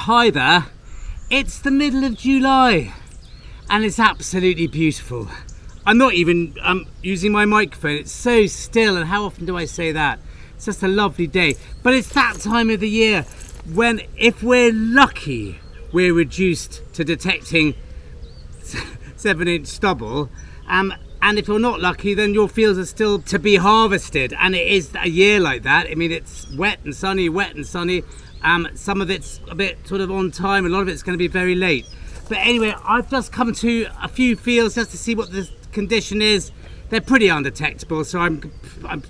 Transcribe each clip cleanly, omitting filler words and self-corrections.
Hi there, it's the middle of July and it's absolutely beautiful. I'm not even using my microphone, it's so still, and how often do I say that? It's just a lovely day, but it's that time of the year when, if we're lucky, we're reduced to detecting 7-inch stubble, and if you're not lucky, then your fields are still to be harvested, and it is a year like that. I mean, it's wet and sunny, some of it's a bit sort of on time, a lot of it's going to be very late. But anyway, I've just come to a few fields just to see what the condition is. They're pretty undetectable, so I'm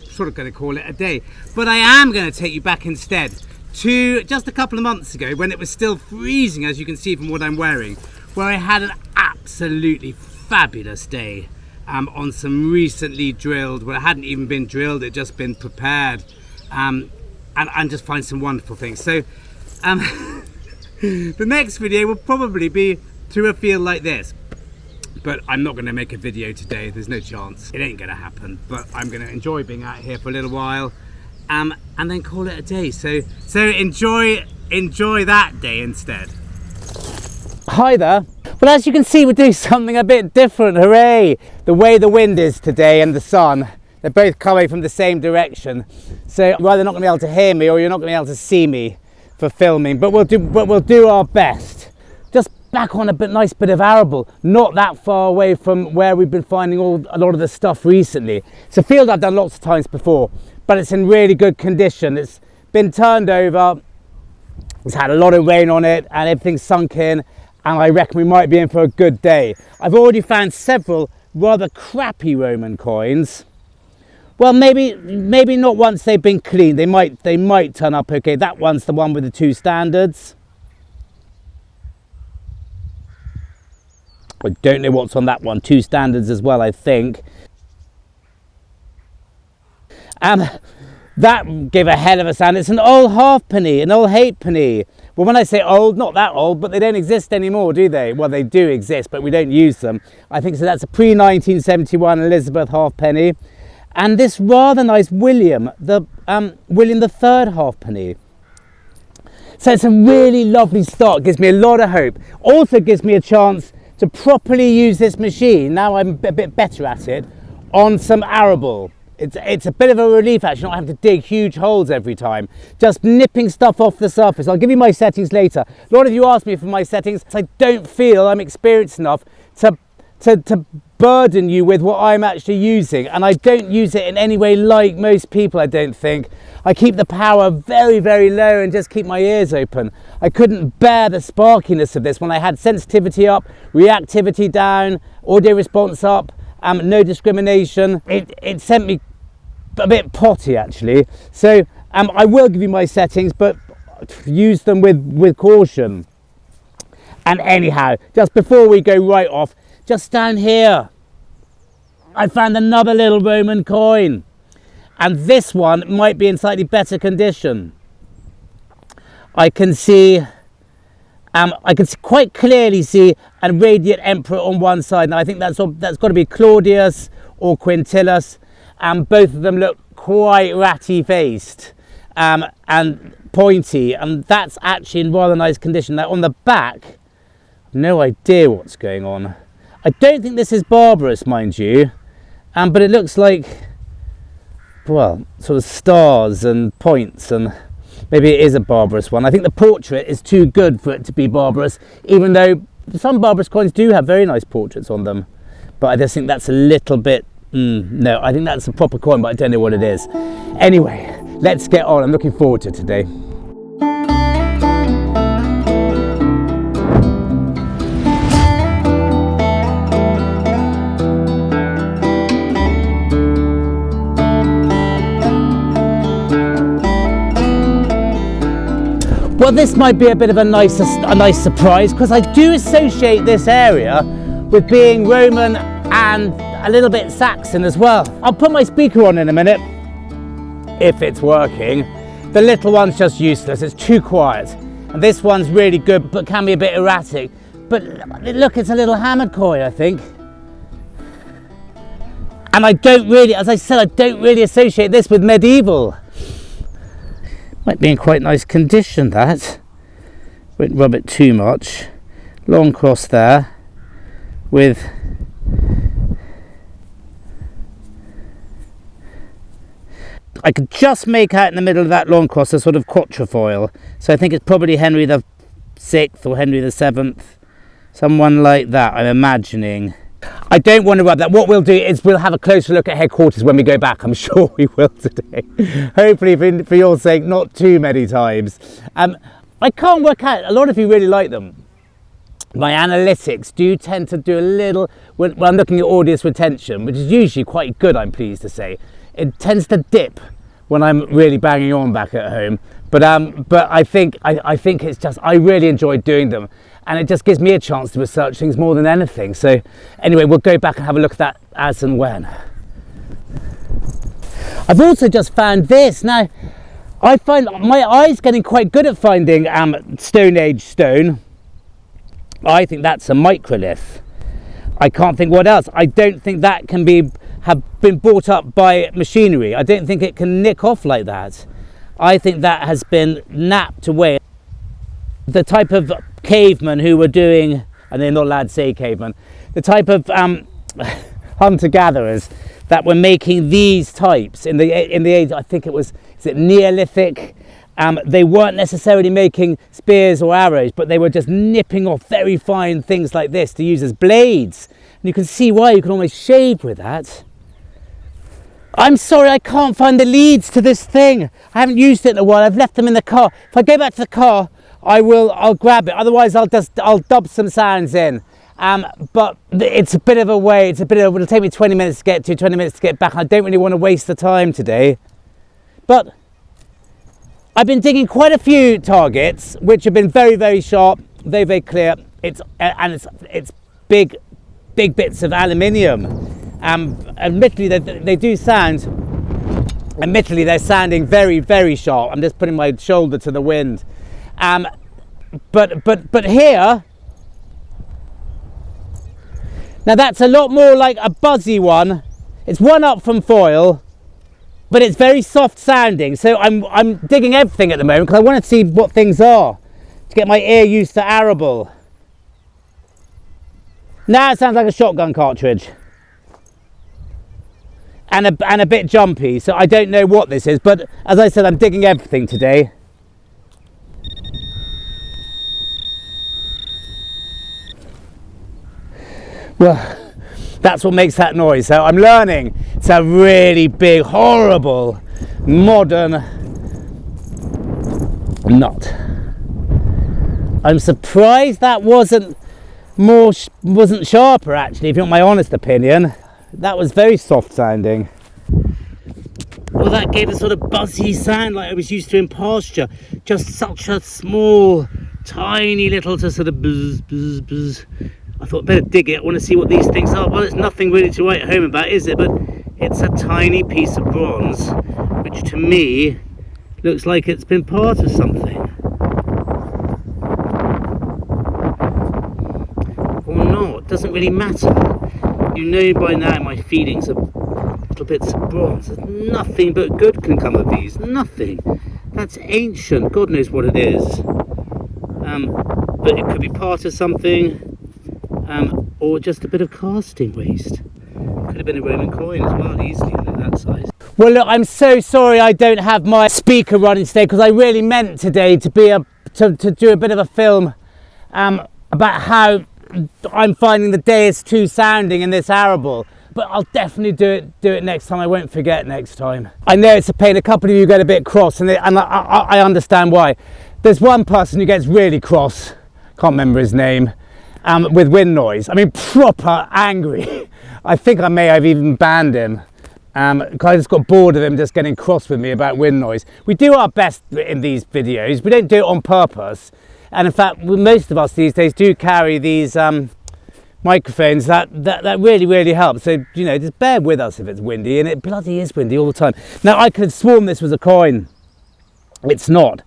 sort of going to call it a day. But I am going to take you back instead to just a couple of months ago when it was still freezing, as you can see from what I'm wearing, where I had an absolutely fabulous day on some recently drilled, well, it hadn't even been drilled, it just been prepared, and just find some wonderful things. So the next video will probably be to a field like this, but I'm not going to make a video today. There's no chance, it ain't going to happen. But I'm going to enjoy being out here for a little while, and then call it a day. So enjoy that day instead. Hi there. Well, as you can see, we're doing something a bit different. Hooray! The way the wind is today and the sun, they're both coming from the same direction. So you're either not going to be able to hear me or you're not going to be able to see me for filming. But we'll do our best. Just back on a nice bit of arable, not that far away from where we've been finding a lot of the stuff recently. It's a field I've done lots of times before, but it's in really good condition. It's been turned over. It's had a lot of rain on it and everything's sunk in. And I reckon we might be in for a good day. I've already found several rather crappy Roman coins. Well, maybe not once they've been cleaned. They might turn up okay. That one's the one with the 2 standards. I don't know what's on that one. 2 standards as well, I think. That gave a hell of a sound. It's an old halfpenny, an old halfpenny. Well, when I say old, not that old, but they don't exist anymore, do they? Well, they do exist, but we don't use them. I think so. That's a pre-1971 Elizabeth halfpenny. And this rather nice William the third halfpenny. So it's a really lovely stock. Gives me a lot of hope. Also gives me a chance to properly use this machine, now I'm a bit better at it, on some arable. It's a bit of a relief actually, not having to dig huge holes every time. Just nipping stuff off the surface. I'll give you my settings later. A lot of you ask me for my settings. I don't feel I'm experienced enough to burden you with what I'm actually using. And I don't use it in any way like most people, I don't think. I keep the power very, very low and just keep my ears open. I couldn't bear the sparkiness of this when I had sensitivity up, reactivity down, audio response up, no discrimination. It sent me a bit potty actually. So I will give you my settings, but use them with caution. And anyhow, just before we go right off, just down here, I found another little Roman coin. And this one might be in slightly better condition. I can quite clearly see a radiant emperor on one side. Now I think that's got to be Claudius or Quintillus, and both of them look quite ratty faced and pointy, and that's actually in rather nice condition. Now on the back, no idea what's going on. I don't think this is barbarous, mind you, but it looks like, well, sort of stars and points, and maybe it is a barbarous one. I think the portrait is too good for it to be barbarous, even though some barbarous coins do have very nice portraits on them. But I just think that's a little bit, no, I think that's a proper coin, but I don't know what it is. Anyway, let's get on. I'm looking forward to today. Well, this might be a bit of a nice surprise, because I do associate this area with being Roman and a little bit Saxon as well. I'll put my speaker on in a minute, if it's working. The little one's just useless, it's too quiet. And this one's really good, but can be a bit erratic. But look, it's a little hammered coin, I think. And I don't really, as I said, I don't really associate this with medieval. Might be in quite nice condition, that. won't rub it too much. Long cross there with I could just make out in the middle of that long cross a sort of quatrefoil. So I think it's probably Henry the VI or Henry the VII, someone like that, I'm imagining. I don't want to rub that. What we'll do is we'll have a closer look at headquarters when we go back. I'm sure we will today. Hopefully for your sake, not too many times. I can't work out, a lot of you really like them. My analytics do tend to do a little, when I'm looking at audience retention, which is usually quite good, I'm pleased to say, it tends to dip when I'm really banging on back at home. But I think it's just, I really enjoy doing them. And it just gives me a chance to research things more than anything. So anyway, we'll go back and have a look at that as and when. I've also just found this. Now, I find my eye's getting quite good at finding Stone Age stone. I think that's a microlith. I can't think what else. I don't think that can have been brought up by machinery. I don't think it can nick off like that. I think that has been napped away. The type of cavemen who were doing, and they're not allowed to say cavemen, the type of hunter-gatherers that were making these types in the age, I think is it Neolithic? They weren't necessarily making spears or arrows, but they were just nipping off very fine things like this to use as blades. And you can see why you can almost shave with that. I'm sorry, I can't find the leads to this thing. I haven't used it in a while. I've left them in the car. If I go back to the car, I'll grab it. Otherwise, I'll dub some sounds in. But it's a bit of a way. It'll take me 20 minutes to get to, 20 minutes to get back. I don't really want to waste the time today. But I've been digging quite a few targets, which have been very, very sharp, very, very clear. It's big bits of aluminium. Admittedly, they do sound. Admittedly, they're sounding very, very sharp. I'm just putting my shoulder to the wind. But here, now that's a lot more like a buzzy one. It's one up from foil, but it's very soft sounding. So I'm digging everything at the moment because I want to see what things are to get my ear used to arable. Now it sounds like a shotgun cartridge. And a bit jumpy, so I don't know what this is, but as I said, I'm digging everything today. Well, that's what makes that noise. So I'm learning. It's a really big, horrible, modern nut. I'm surprised that wasn't sharper, actually, if you want my honest opinion. That was very soft sounding. Well, that gave a sort of buzzy sound like I was used to in pasture. Just such a small, tiny little to sort of buzz, buzz, buzz. I thought I'd better dig it. I want to see what these things are. Well, it's nothing really to write home about, is it? But it's a tiny piece of bronze, which to me looks like it's been part of something. Or not, doesn't really matter. You know by now my feelings of little bits of bronze. There's nothing but good can come of these. Nothing. That's ancient. God knows what it is. But it could be part of something, or just a bit of casting waste. Could have been a Roman coin as well, easily that size. Well, look, I'm so sorry I don't have my speaker running today because I really meant today to be to do a bit of a film about how I'm finding the day is too sounding in this arable, but I'll definitely do it next time. I won't forget next time. I know it's a pain. A couple of you get a bit cross, and I understand why. There's one person who gets really cross, can't remember his name, with wind noise. I mean, proper angry. I think I may have even banned him because I just got bored of him just getting cross with me about wind noise. We do our best in these videos. We don't do it on purpose. And in fact, most of us these days do carry these microphones that really, really help. So, you know, just bear with us if it's windy, and it bloody is windy all the time. Now, I could have sworn this was a coin. It's not.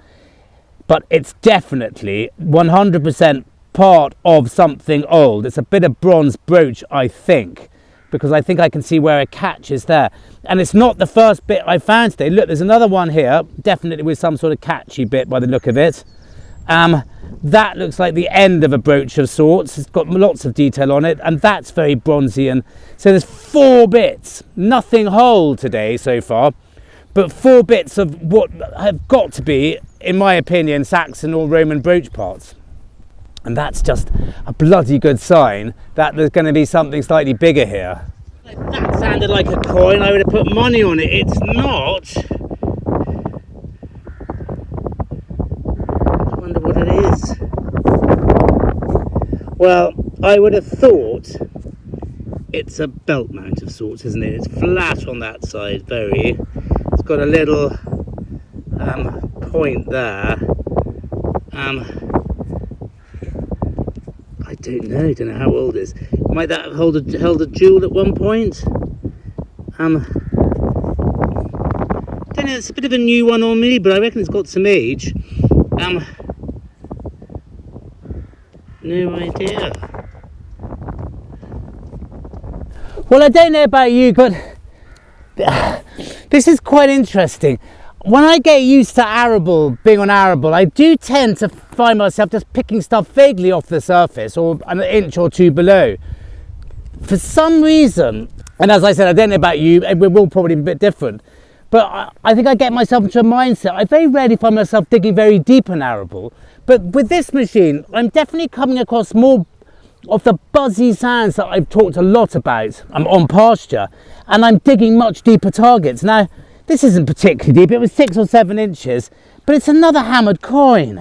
But it's definitely 100% part of something old. It's a bit of bronze brooch, I think, because I think I can see where a catch is there. And it's not the first bit I found today. Look, there's another one here, definitely with some sort of catchy bit by the look of it. That looks like the end of a brooch of sorts. It's got lots of detail on it, and that's very bronzy. And so there's 4 bits, nothing whole today so far, but 4 bits of what have got to be, in my opinion, Saxon or Roman brooch parts. And that's just a bloody good sign that there's going to be something slightly bigger here. If that sounded like a coin, I would have put money on it. It's not. I wonder what it is. Well, I would have thought it's a belt mount of sorts, isn't it? It's flat on that side, very. It's got a little point there. I don't know how old it is. Might that have held a jewel at one point? Don't know, it's a bit of a new one on me, but I reckon it's got some age. No idea. Well, I don't know about you, but this is quite interesting. When I get used to arable, being on arable, I do tend to find myself just picking stuff vaguely off the surface or an inch or 2 below. For some reason, and as I said, I don't know about you, we're all probably a bit different, but I think I get myself into a mindset. I very rarely find myself digging very deep in arable, but with this machine, I'm definitely coming across more of the buzzy sounds that I've talked a lot about. I'm on pasture, and I'm digging much deeper targets. Now, this isn't particularly deep, it was 6 or 7 inches, but it's another hammered coin.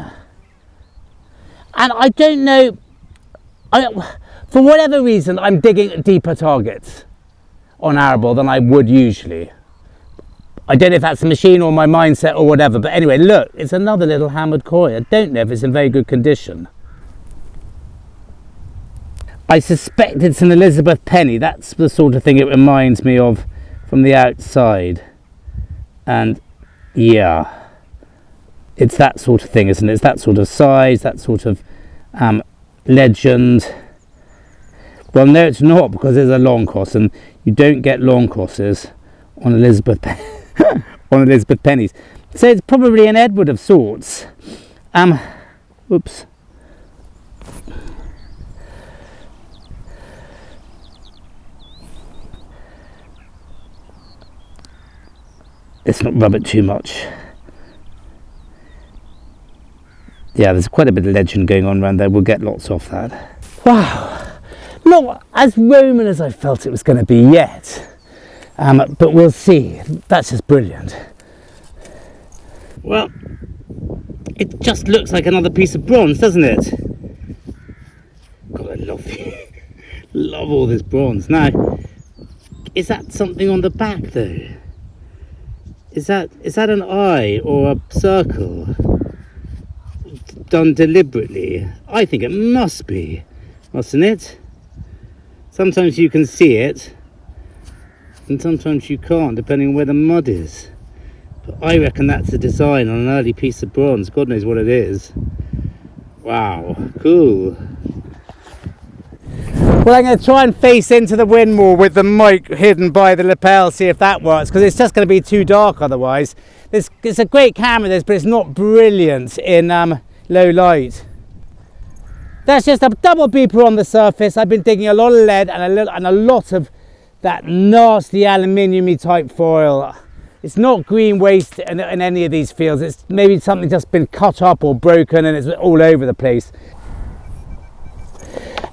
And I don't know, for whatever reason, I'm digging deeper targets on arable than I would usually. I don't know if that's the machine or my mindset or whatever, but anyway, look, it's another little hammered coin. I don't know if it's in very good condition. I suspect it's an Elizabeth penny. That's the sort of thing it reminds me of from the outside. And yeah, it's that sort of thing, isn't it? It's that sort of size, that sort of legend. Well, no, it's not, because there's a long cross, and you don't get long crosses on Elizabeth pennies. So it's probably an Edward of sorts. Oops. Let's not rub it too much. Yeah, there's quite a bit of legend going on around there. We'll get lots off that. Wow. Not as Roman as I felt it was going to be yet. But we'll see. That's just brilliant. Well, it just looks like another piece of bronze, doesn't it? God, I love all this bronze. Now, is that something on the back though? Is that an eye or a circle done deliberately? I think it must be, mustn't it? Sometimes you can see it, and sometimes you can't, depending on where the mud is. But I reckon that's a design on an early piece of bronze. God knows what it is. Wow, cool. Well, I'm going to try and face into the wind more with the mic hidden by the lapel, see if that works, because it's just going to be too dark otherwise. It's a great camera, this, but it's not brilliant in low light. That's just a double beeper on the surface. I've been digging a lot of lead and a lot of that nasty aluminium-y type foil. It's not green waste in any of these fields. It's maybe something just been cut up or broken and it's all over the place.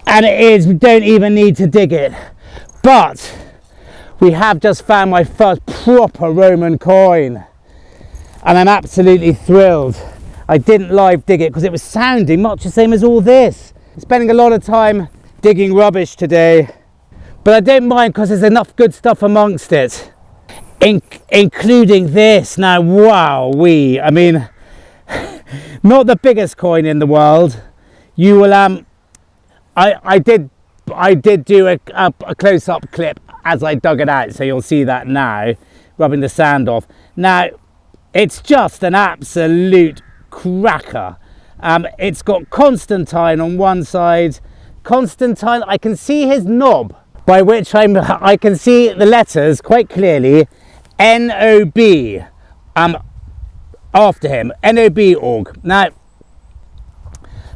And it is, we don't even need to dig it. But we have just found my first proper Roman coin. And I'm absolutely thrilled. I didn't live dig it because it was sounding much the same as all this. I'm spending a lot of time digging rubbish today. But I don't mind because there's enough good stuff amongst it. Including this. Now, wow-wee. I mean, not the biggest coin in the world. You will, I did do a close-up clip as I dug it out, so you'll see that now, rubbing the sand off. Now, it's just an absolute cracker. It's got Constantine on one side. Constantine, I can see his knob, by which I can see the letters quite clearly, N-O-B, after him, N-O-B org. Now,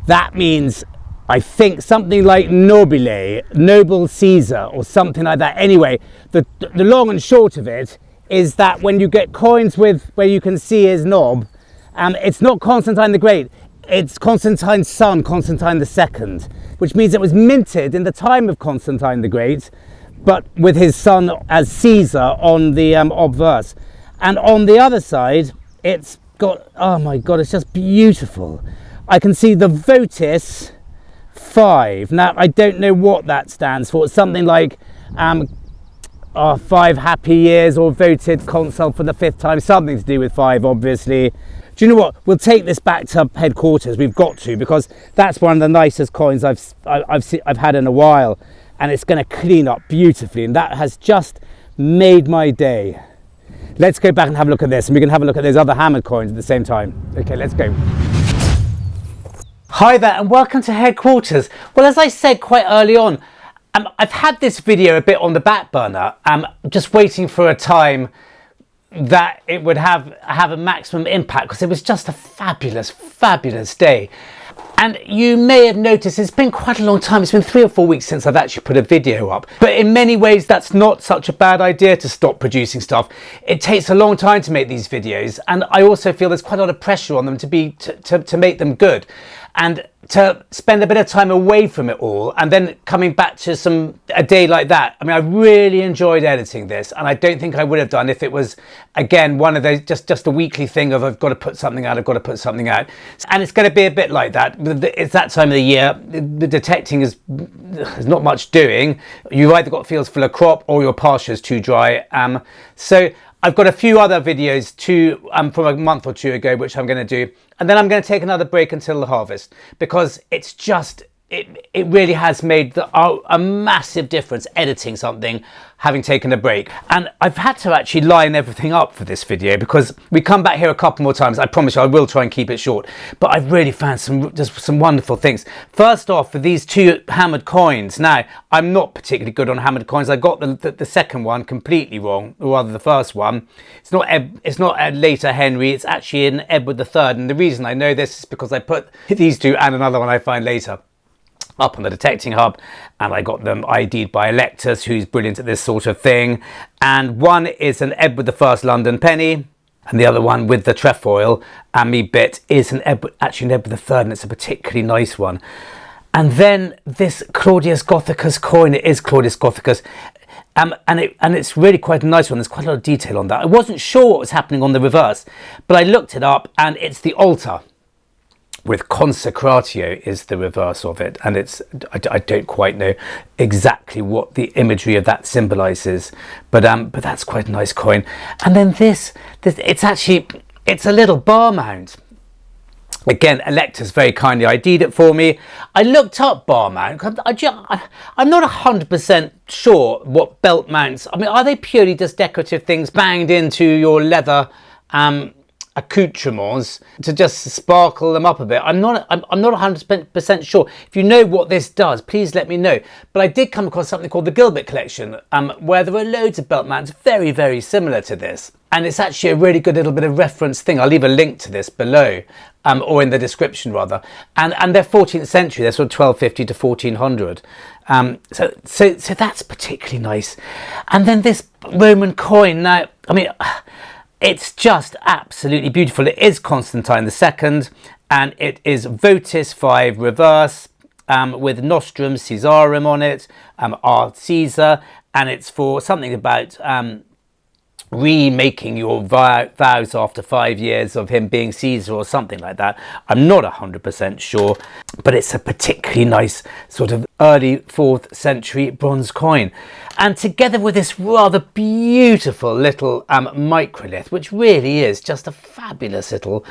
that means, I think, something like nobile, noble Caesar, or something like that. Anyway, the long and short of it is that when you get coins with where you can see his knob, it's not Constantine the Great, it's Constantine's son, Constantine II, which means it was minted in the time of Constantine the Great, but with his son as Caesar on the obverse. And on the other side, it's got, oh my God, it's just beautiful. I can see the votive 5. Now, I don't know what that stands for. It's something like 5 happy years, or voted consul for the 5th time. Something to do with 5, obviously. Do you know what? We'll take this back to headquarters. We've got to, because that's one of the nicest coins I've had in a while, and it's going to clean up beautifully. And that has just made my day. Let's go back and have a look at this, and we can have a look at those other hammered coins at the same time. Okay, let's go. Hi there, and welcome to headquarters. Well, as I said quite early on, I've had this video a bit on the back burner, just waiting for a time that it would have a maximum impact, because it was just a fabulous day. And you may have noticed it's been quite a long time. It's been 3 or 4 weeks since I've actually put a video up. But in many ways, that's not such a bad idea to stop producing stuff. It takes a long time to make these videos, and I also feel there's quite a lot of pressure on them to make them good, and to spend a bit of time away from it all and then coming back to a day like that. I mean, I really enjoyed editing this, and I don't think I would have done if it was, again, one of those just a weekly thing of I've got to put something out, and it's going to be a bit like that. It's that time of the year. The detecting there's not much doing. You've either got fields full of crop or your pasture's too dry. So I've got a few other videos from a month or two ago, which I'm going to do. And then I'm going to take another break until the harvest, because it's just, it really has made a massive difference editing something, having taken a break. And I've had to actually line everything up for this video, because we come back here a couple more times. I promise you I will try and keep it short, but I've really found some wonderful things. First off, for these 2 hammered coins. Now, I'm not particularly good on hammered coins. I got the second one completely wrong, or rather the first one. It's not a later Henry, it's actually an Edward III. And the reason I know this is because I put these 2 and another one I find later up on the detecting hub, and I got them ID'd by Electus, who's brilliant at this sort of thing. And one is an Edward I London penny, and the other one with the trefoil and me bit is actually an Edward III, and it's a particularly nice one. And then this Claudius Gothicus coin, it is Claudius Gothicus, and it's really quite a nice one. There's quite a lot of detail on that. I wasn't sure what was happening on the reverse, but I looked it up, and it's the altar with consecratio is the reverse of it, and I don't quite know exactly what the imagery of that symbolizes, but that's quite a nice coin. And then this it's a little bar mount. Again, Electus very kindly ID'd it for me. I looked up bar mount. I'm not 100% sure what belt mounts, I mean, are they purely just decorative things banged into your leather accoutrements to just sparkle them up a bit? I'm not 100% sure. If you know what this does, please let me know. But I did come across something called the Gilbert collection, where there are loads of belt mounts very similar to this, and it's actually a really good little bit of reference thing. I'll leave a link to this below, or in the description rather, and they're 14th century, they're sort of 1250 to 1400. So that's particularly nice. And then this Roman coin, now, I mean, it's just absolutely beautiful. It is Constantine II, and it is votive 5 reverse, with nostrum Caesarum on it, R Caesar, and it's for something about remaking your vows after 5 years of him being Caesar or something like that. I'm not 100% sure, but it's a particularly nice sort of early 4th century bronze coin. And together with this rather beautiful little microlith, which really is just a fabulous little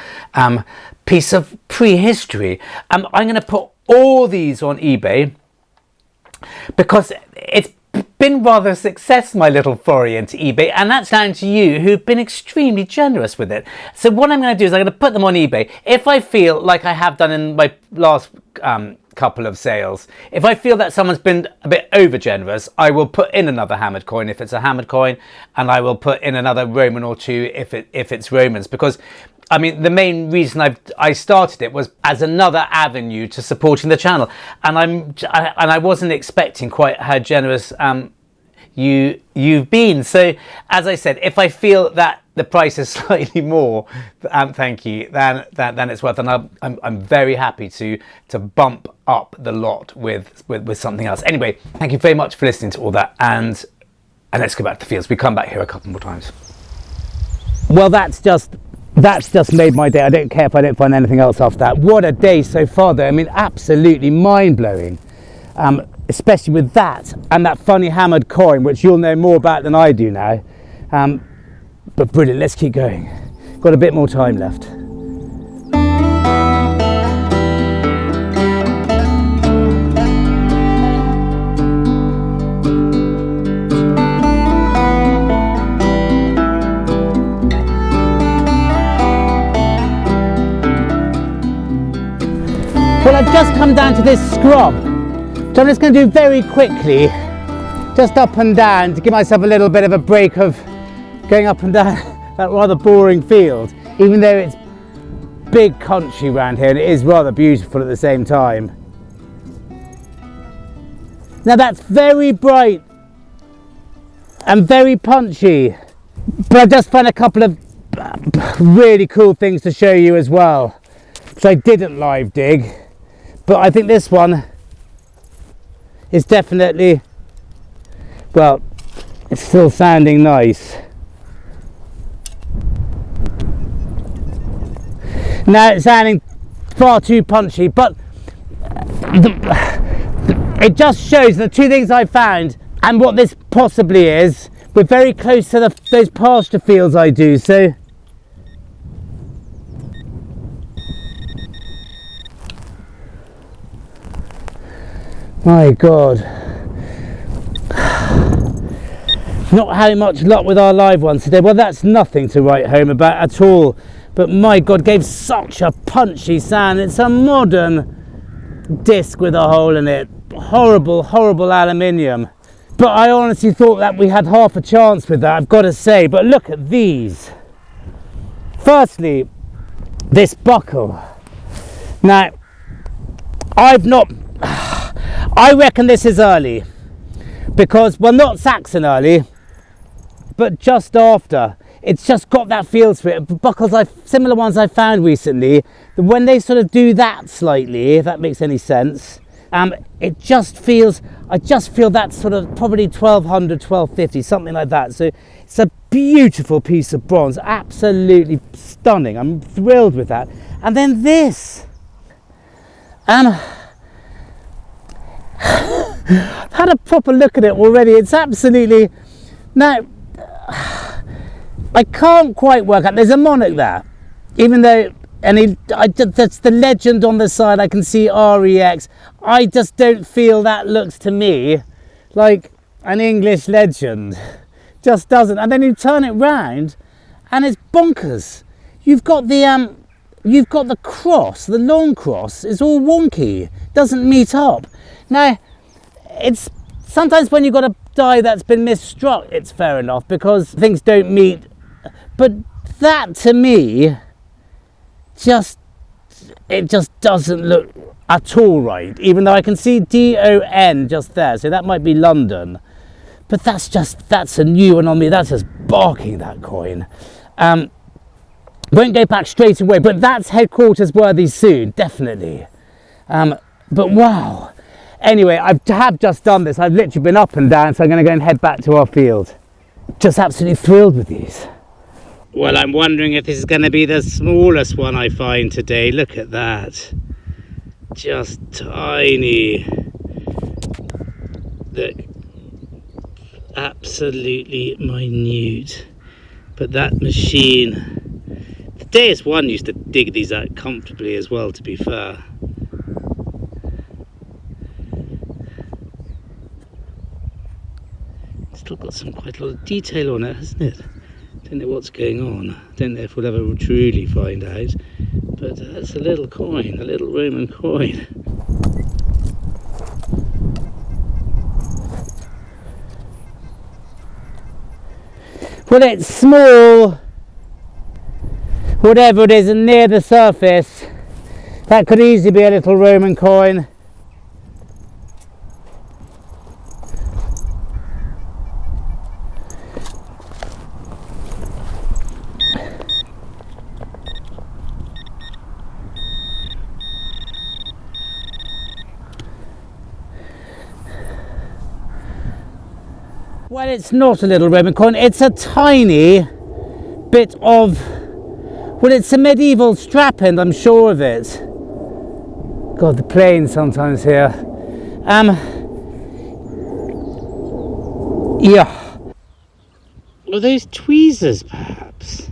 piece of prehistory. I'm going to put all these on eBay, because it's been rather a success, my little foray into eBay, and that's down to you, who've been extremely generous with it. So what I'm going to do is I'm going to put them on eBay. If I feel like I have done in my last couple of sales, if I feel that someone's been a bit over generous, I will put in another hammered coin if it's a hammered coin, and I will put in another Roman or two if it's Romans, because I mean, the main reason I started it was as another avenue to supporting the channel, and I wasn't expecting quite how generous you've been. So as I said, if I feel that the price is slightly more, thank you, than it's worth, and I'm very happy to bump up the lot with something else. Anyway, thank you very much for listening to all that, and let's go back to the fields. We come back here a couple more times. Well, that's just made my day. I don't care if I don't find anything else after that. What a day so far, though. I mean, absolutely mind-blowing. Especially with that and that funny hammered coin, which you'll know more about than I do now. But brilliant, let's keep going. Got a bit more time left. Well, I've just come down to this scrub, so I'm just going to do very quickly, just up and down, to give myself a little bit of a break of going up and down that rather boring field, even though it's big country around here and it is rather beautiful at the same time. Now that's very bright and very punchy, but I just found a couple of really cool things to show you as well, which I didn't live dig. But I think this one is definitely, well, it's still sounding nice. Now it's sounding far too punchy, but it just shows the two things I found and what this possibly is. We're very close to those pasture fields I do, so my God, not having much luck with our live ones today. Well, that's nothing to write home about at all, but my God, gave such a punchy sound. It's a modern disc with a hole in it. Horrible, horrible aluminium. But I honestly thought that we had half a chance with that, I've got to say. But look at these. Firstly, this buckle. Now, I reckon this is early, because, well, not Saxon early, but just after. It's just got that feel to it. Buckles, similar ones I found recently, when they sort of do that slightly, if that makes any sense, it just feels, I just feel that sort of probably 1200, 1250, something like that. So it's a beautiful piece of bronze, absolutely stunning. I'm thrilled with that. And then this. I've had a proper look at it already. It's absolutely, now I can't quite work out, there's a monarch there, even though, and that's the legend on the side, I can see REX. I just don't feel that looks to me like an English legend, just doesn't. And then you turn it round and it's bonkers. You've got the cross, the long cross is all wonky, doesn't meet up. Now, it's sometimes when you've got a die that's been misstruck, it's fair enough because things don't meet. But that to me, it just doesn't look at all right. Even though I can see DON just there, so that might be London. But that's a new one on me. That's just barking, that coin. Won't go back straight away, but that's headquarters worthy soon, definitely. But wow. Anyway, I have just done this. I've literally been up and down, so I'm going to go and head back to our field. Just absolutely thrilled with these. Well, I'm wondering if this is going to be the smallest one I find today. Look at that. Just tiny. Look. Absolutely minute. But that machine, the Deus I used to dig these out comfortably as well, to be fair. Still got quite a lot of detail on it, hasn't it? Don't know what's going on. Don't know if we'll ever truly find out. But that's a little coin, a little Roman coin. Well, it's small, whatever it is near the surface. That could easily be a little Roman coin. Well, it's not a little Roman coin, it's a tiny bit of, well, it's a medieval strap end, I'm sure of it. God, the plane sometimes here. Yeah. Are those tweezers, perhaps?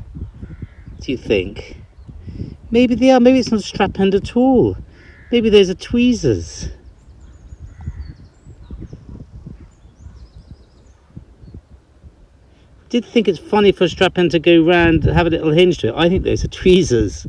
Do you think? Maybe they are, maybe it's not a strap end at all. Maybe those are tweezers. Did think it's funny for a strap end to go round and have a little hinge to it. I think those are tweezers.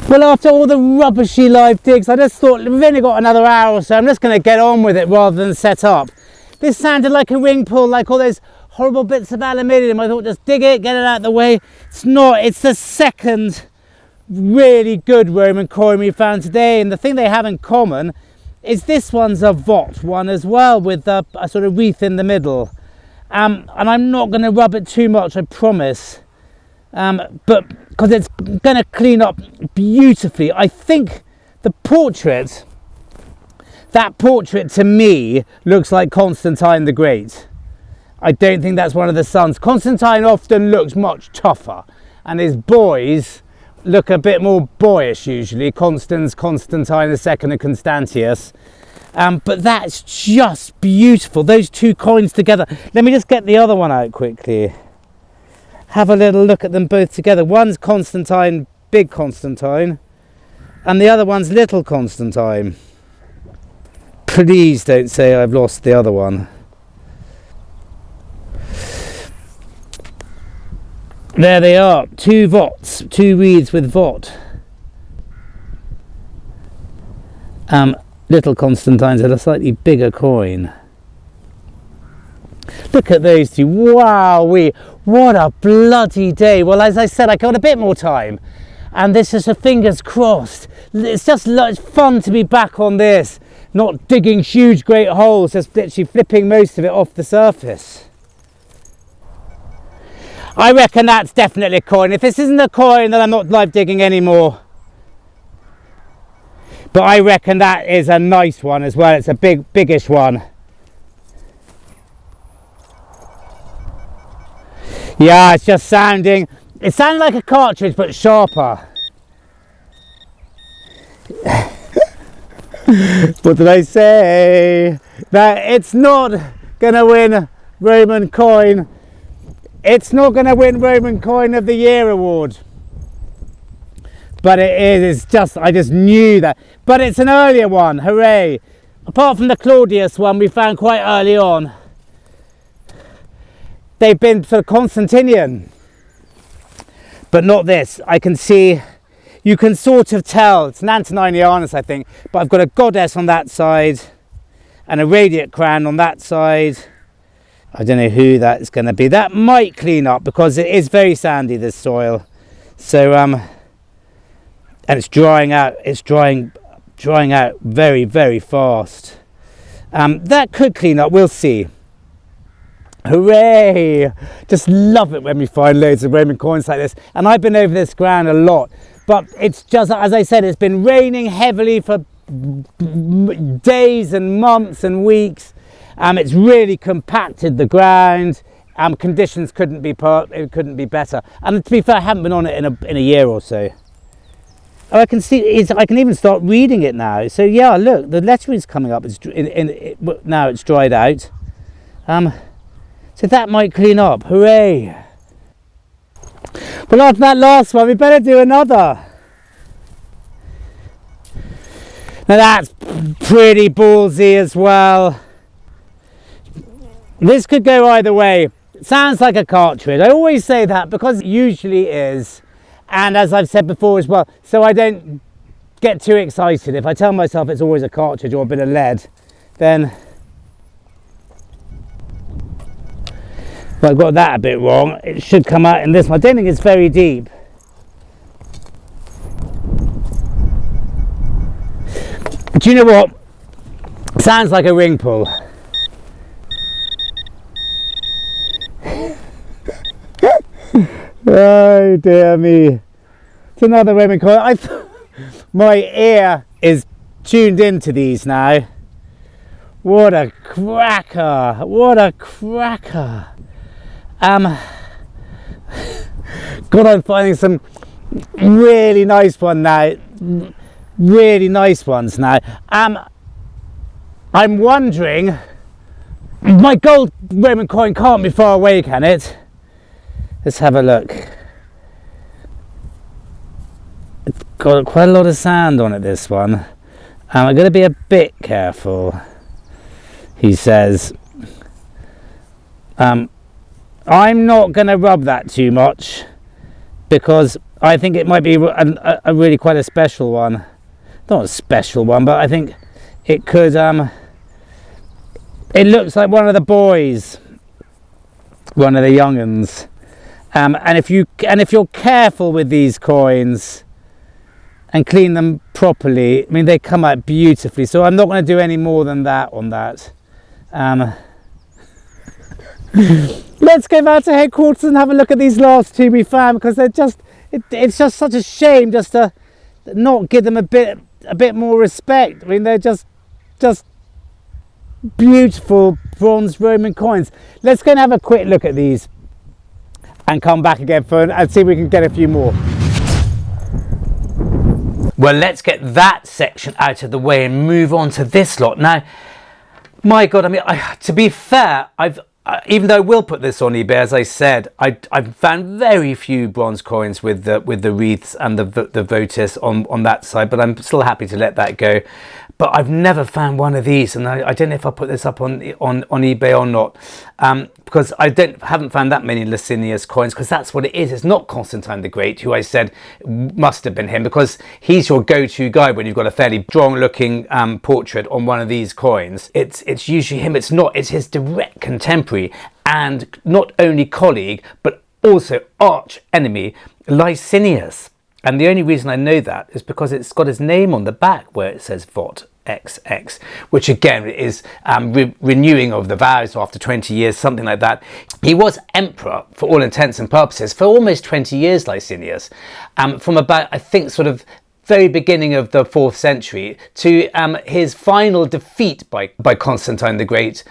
Well, after all the rubbishy live digs, I just thought we've only got another hour or so. I'm just going to get on with it rather than set up. This sounded like a ring pull, like all those horrible bits of aluminium. I thought just dig it, get it out of the way. It's not. It's the second really good Roman coin we found today, and the thing they have in common is this one's a votive one as well, with a sort of wreath in the middle. And I'm not going to rub it too much, I promise. But because it's going to clean up beautifully. I think the portrait, that portrait to me looks like Constantine the Great. I don't think that's one of the sons. Constantine often looks much tougher, and his boys look a bit more boyish usually. Constantine II and Constantius. But that's just beautiful, those two coins together. Let me just get the other one out quickly. Have a little look at them both together. One's Constantine, big Constantine, and the other one's little Constantine. Please don't say I've lost the other one. There they are, two vots, two wreaths with vot. Little Constantine's had a slightly bigger coin. Look at those two, wowee, what a bloody day. Well, as I said, I got a bit more time, and this is a fingers crossed. It's just it's fun to be back on this, not digging huge great holes, just literally flipping most of it off the surface. I reckon that's definitely a coin. If this isn't a coin, then I'm not live digging anymore. But I reckon that is a nice one as well. It's a biggish one. Yeah, it's just sounding, it sounded like a cartridge, but sharper. What did I say? That it's not gonna win Roman coin. It's not going to win Roman Coin of the Year award, but it is. It's just, I just knew that. But it's an earlier one, hooray! Apart from the Claudius one we found quite early on, they've been sort of Constantinian, but not this. I can see, you can sort of tell it's an Antoninianus, I think, but I've got a goddess on that side and a radiate crown on that side. I don't know who that's going to be. That might clean up because it is very sandy, this soil. So, and it's drying out. It's drying out very, very fast. That could clean up. We'll see. Hooray! Just love it when we find loads of Roman coins like this. And I've been over this ground a lot. But it's just, as I said, it's been raining heavily for days and months and weeks. It's really compacted the ground. Conditions couldn't be better. And to be fair, I haven't been on it in a year or so. Oh, I can see. I can even start reading it now. So yeah, look, the lettering's coming up. Now it's dried out. So that might clean up. Hooray! Well, after that last one, we better do another. Now that's pretty ballsy as well. This could go either way. It sounds like a cartridge. I always say that because it usually is. And as I've said before as well, so I don't get too excited. If I tell myself it's always a cartridge or a bit of lead, then But I got that a bit wrong. It should come out in this one. I don't think it's very deep. Do you know what? Sounds like a ring pull. Oh dear me. It's another Roman coin. My ear is tuned into these now. What a cracker. What a cracker. God, I'm finding some really nice ones now. Really nice ones now. I'm wondering, my gold Roman coin can't be far away, can it? Let's have a look. It's got quite a lot of sand on it, this one. I'm going to be a bit careful, he says. I'm not going to rub that too much because I think it might be a really quite a special one. Not a special one, but I think it could, it looks like one of the boys, one of the young'uns. And if you're careful with these coins and clean them properly, I mean, they come out beautifully. So I'm not going to do any more than that on that. Let's go back to headquarters and have a look at these last two we found, because they're just, it's just such a shame just to not give them a bit more respect. I mean, they're just beautiful bronze Roman coins. Let's go and have a quick look at these and come back again and see if we can get a few more. Well, let's get that section out of the way and move on to this lot. Now, my God, I mean, to be fair, even though I will put this on eBay, as I said, I've found very few bronze coins with the wreaths and the votives on that side, but I'm still happy to let that go. But I've never found one of these, and I don't know if I'll put this up on eBay or not, because I haven't found that many Licinius coins, because that's what it is. It's not Constantine the Great, who I said must have been him, because he's your go-to guy when you've got a fairly strong-looking portrait on one of these coins. It's usually him. It's not. It's his direct contemporary, and not only colleague, but also arch enemy, Licinius. And the only reason I know that is because it's got his name on the back where it says Vot XX, which again is renewing of the vows after 20 years, something like that. He was emperor for all intents and purposes for almost 20 years, Licinius, from about, I think, sort of very beginning of the 4th century to his final defeat by Constantine the Great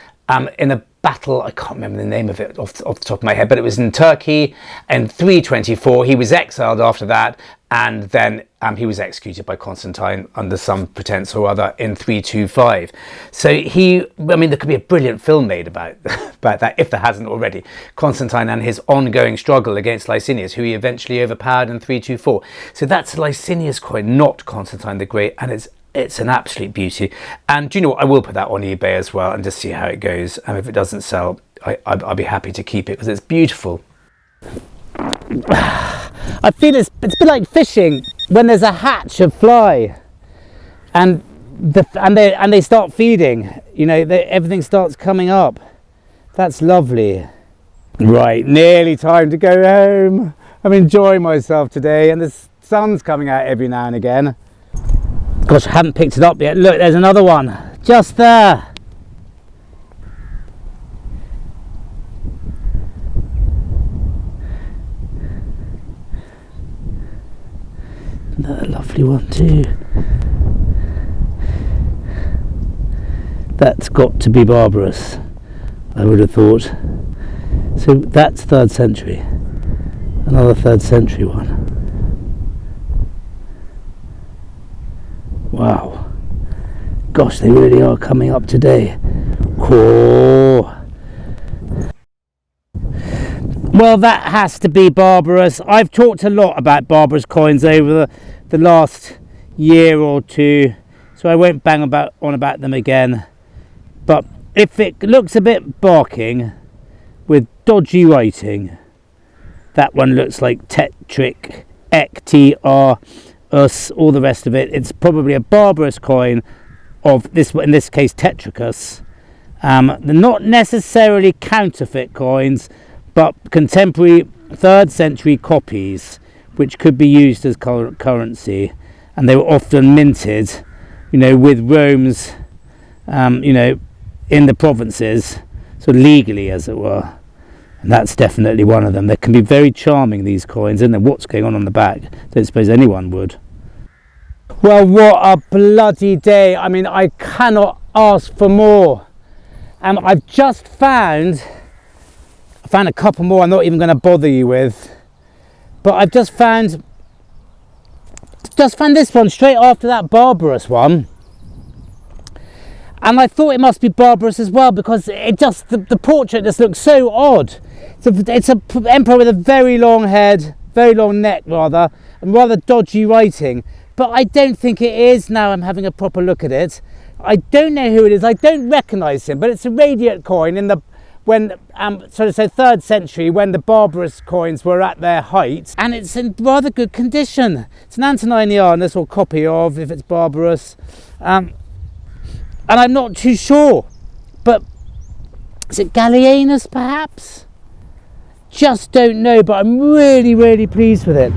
in a battle. I can't remember the name of it off the top of my head, but it was in Turkey in 324. He was exiled after that, and then he was executed by Constantine under some pretense or other in 325. So there could be a brilliant film made about that, if there hasn't already. Constantine and his ongoing struggle against Licinius, who he eventually overpowered in 324. So that's a Licinius coin, not Constantine the Great, and it's an absolute beauty. And do you know what? I will put that on eBay as well and just see how it goes. And if it doesn't sell, I'll be happy to keep it because it's beautiful. I feel it's a bit like fishing when there's a hatch of fly, and they start feeding. You know, everything starts coming up. That's lovely. Right, nearly time to go home. I'm enjoying myself today, and the sun's coming out every now and again. Gosh, I haven't picked it up yet. Look, there's another one just there. Another lovely one too. That's got to be barbarous, I would have thought. So that's 3rd century. Another 3rd century one. Wow. Gosh, they really are coming up today. Oh. Well, that has to be barbarous. I've talked a lot about barbarous coins over the last year or two, so I won't bang on about them again. But if it looks a bit barking with dodgy writing, that one looks like Tetric, ECTR, us, all the rest of it. It's probably a barbarous coin of this, in this case, Tetricus. They're not necessarily counterfeit coins, but contemporary 3rd century copies which could be used as currency, and they were often minted, you know, with Rome's, you know, in the provinces, so legally, as it were. And that's definitely one of them. They can be very charming, these coins, and then what's going on the back? Don't suppose anyone would. Well, what a bloody day. I mean, I cannot ask for more. I've just found a couple more I'm not even going to bother you with, but I've just found this one straight after that barbarous one, and I thought it must be barbarous as well, because it just, the portrait just looks so odd. It's a emperor with a very long head, very long neck rather, and rather dodgy writing, but I don't think it is. Now I'm having a proper look at it, I don't know who it is, I don't recognise him, but it's a radiate coin in the, when so to say 3rd century, when the barbarous coins were at their height, and it's in rather good condition. It's an Antoninianus, or copy of, if it's barbarous, and I'm not too sure, but is it Gallienus perhaps? Just don't know, but I'm really pleased with it.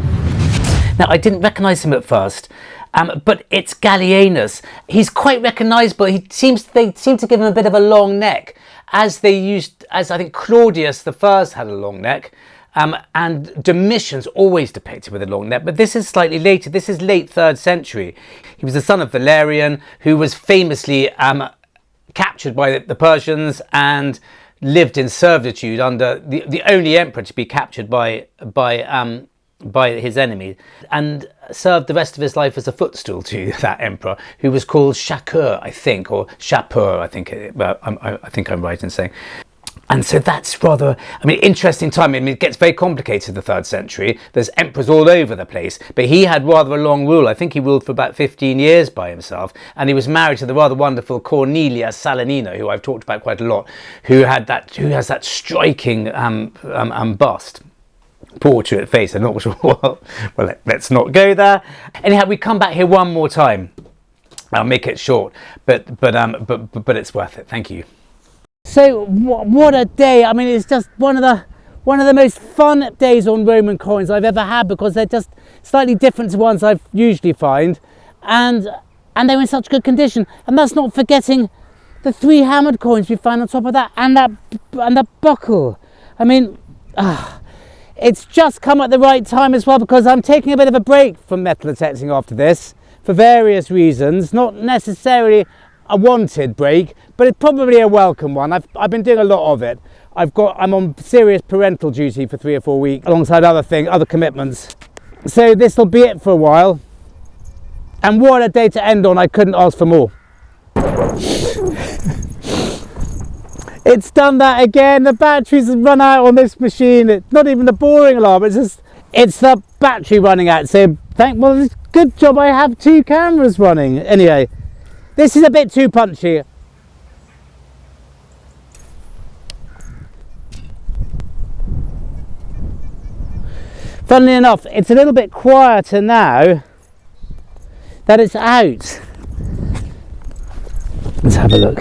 Now, I didn't recognise him at first, but it's Gallienus. He's quite recognisable. They seem to give him a bit of a long neck, as I think Claudius the First had a long neck, and Domitian's always depicted with a long neck, but this is slightly later. This is late 3rd century. He was the son of Valerian, who was famously captured by the Persians and lived in servitude under the only emperor to be captured by his enemy, and served the rest of his life as a footstool to that emperor, who was called Shakur, I think, or Shapur, I think. I think I'm right in saying. And so that's rather, I mean, interesting time. I mean, it gets very complicated in the 3rd century. There's emperors all over the place, but he had rather a long rule. I think he ruled for about 15 years by himself, and he was married to the rather wonderful Cornelia Salenina, who I've talked about quite a lot, who has that striking bust. Portrait face. I'm not sure. Well, let's not go there. Anyhow, we come back here one more time. I'll make it short, but it's worth it. Thank you. So what a day! I mean, it's just one of the most fun days on Roman coins I've ever had, because they're just slightly different to ones I usually find, and they're in such good condition. And that's not forgetting the 3 hammered coins we find on top of that, and the buckle. I mean, it's just come at the right time as well, because I'm taking a bit of a break from metal detecting after this for various reasons. Not necessarily a wanted break, but it's probably a welcome one. I've been doing a lot of it. I'm on serious parental duty for 3 or 4 weeks, alongside other commitments. So this will be it for a while. And what a day to end on! I couldn't ask for more. It's done that again. The batteries have run out on this machine. It's not even the boring alarm. It's the battery running out. So well, it's good job I have 2 cameras running. Anyway, this is a bit too punchy. Funnily enough, it's a little bit quieter now that it's out. Let's have a look.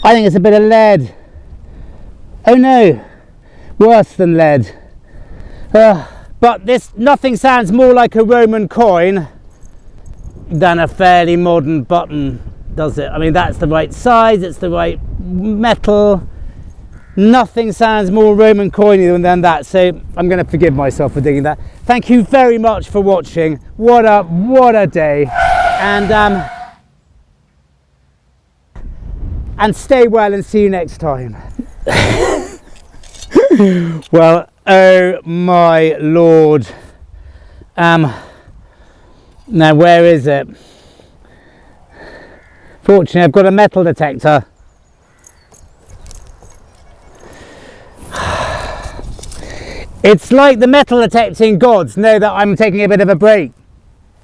I think it's a bit of lead. Oh no, worse than lead. But nothing sounds more like a Roman coin than a fairly modern button, does it? I mean, that's the right size, it's the right metal. Nothing sounds more Roman coiny than that, so I'm going to forgive myself for digging that. Thank you very much for watching. What a day. And stay well, and see you next time. Well, oh my lord. Now where is it? Fortunately, I've got a metal detector. It's like the metal detecting gods know that I'm taking a bit of a break.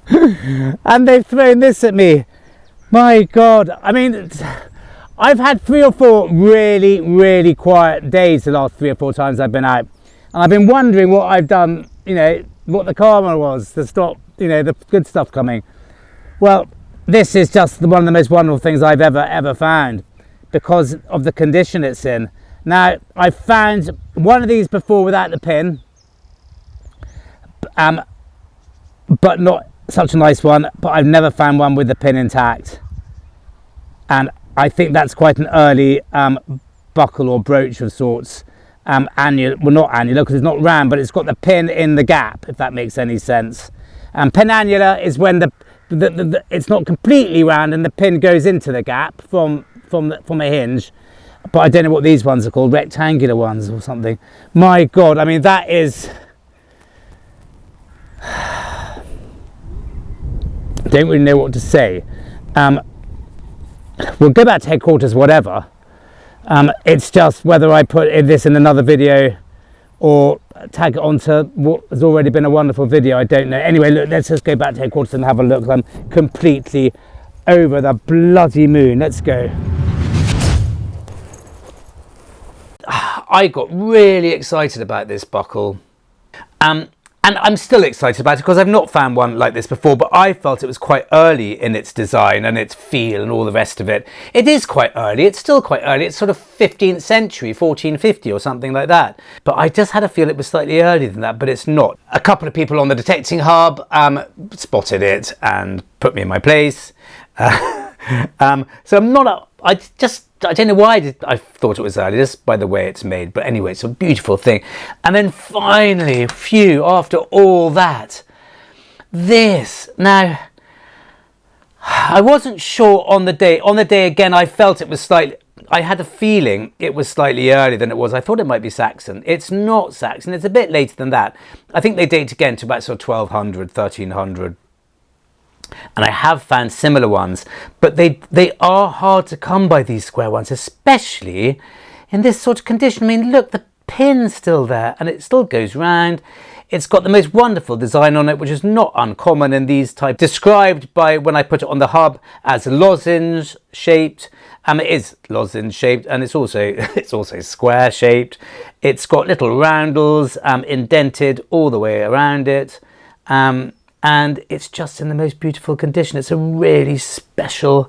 And they've thrown this at me. My God, I mean, I've had 3 or 4 really quiet days the last 3 or 4 times I've been out. And I've been wondering what I've done, you know, what the karma was to stop, you know, the good stuff coming. Well, this is just one of the most wonderful things I've ever found because of the condition it's in. Now, I found one of these before without the pin, but not such a nice one, but I've never found one with the pin intact. And I think that's quite an early buckle or brooch of sorts. Annular, well, not annular because it's not round, but it's got the pin in the gap, if that makes any sense. Pin annular is when it's not completely round and the pin goes into the gap from a hinge. But I don't know what these ones are called, rectangular ones or something. My God, I mean, that is... don't really know what to say. We'll go back to headquarters, whatever. It's just whether I put this in another video or tag it onto what has already been a wonderful video, I don't know. Anyway, look, let's just go back to headquarters and have a look. I'm completely over the bloody moon. Let's go. I got really excited about this buckle. And I'm still excited about it because I've not found one like this before, but I felt it was quite early in its design and its feel and all the rest of it. It is quite early. It's still quite early. It's sort of 15th century, 1450 or something like that. But I just had a feel it was slightly earlier than that, but it's not. A couple of people on the detecting hub spotted it and put me in my place. So I'm not... I don't know why I thought it was early, just by the way it's made. But anyway, it's a beautiful thing. And then finally, phew, after all that, this. Now, I wasn't sure on the day. On the day, again, I felt it was slightly... I had a feeling it was slightly earlier than it was. I thought it might be Saxon. It's not Saxon. It's a bit later than that. I think they date again to about sort of 1200, 1300. And I have found similar ones, but they are hard to come by, these square ones, especially in this sort of condition. I mean, look, the pin's still there and it still goes round. It's got the most wonderful design on it, which is not uncommon in these types, described by, when I put it on the hub, as lozenge shaped. It is lozenge shaped, and it's also square shaped. It's got little roundels indented all the way around it. And it's just in the most beautiful condition. It's a really special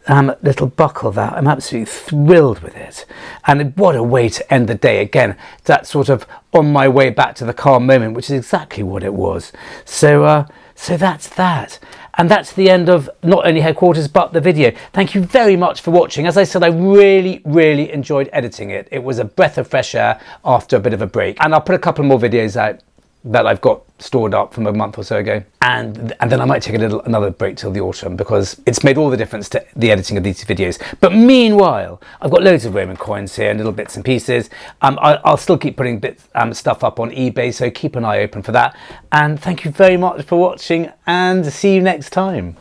little buckle that I'm absolutely thrilled with it. And what a way to end the day. Again, that sort of on my way back to the calm moment, which is exactly what it was. So that's that. And that's the end of not only headquarters, but the video. Thank you very much for watching. As I said, I really, really enjoyed editing it. It was a breath of fresh air after a bit of a break. And I'll put a couple more videos out that I've got stored up from a month or so ago, and then I might take another break till the autumn, because it's made all the difference to the editing of these videos. But meanwhile, I've got loads of Roman coins here and little bits and pieces. I'll still keep putting stuff up on eBay, so keep an eye open for that. And thank you very much for watching, and see you next time.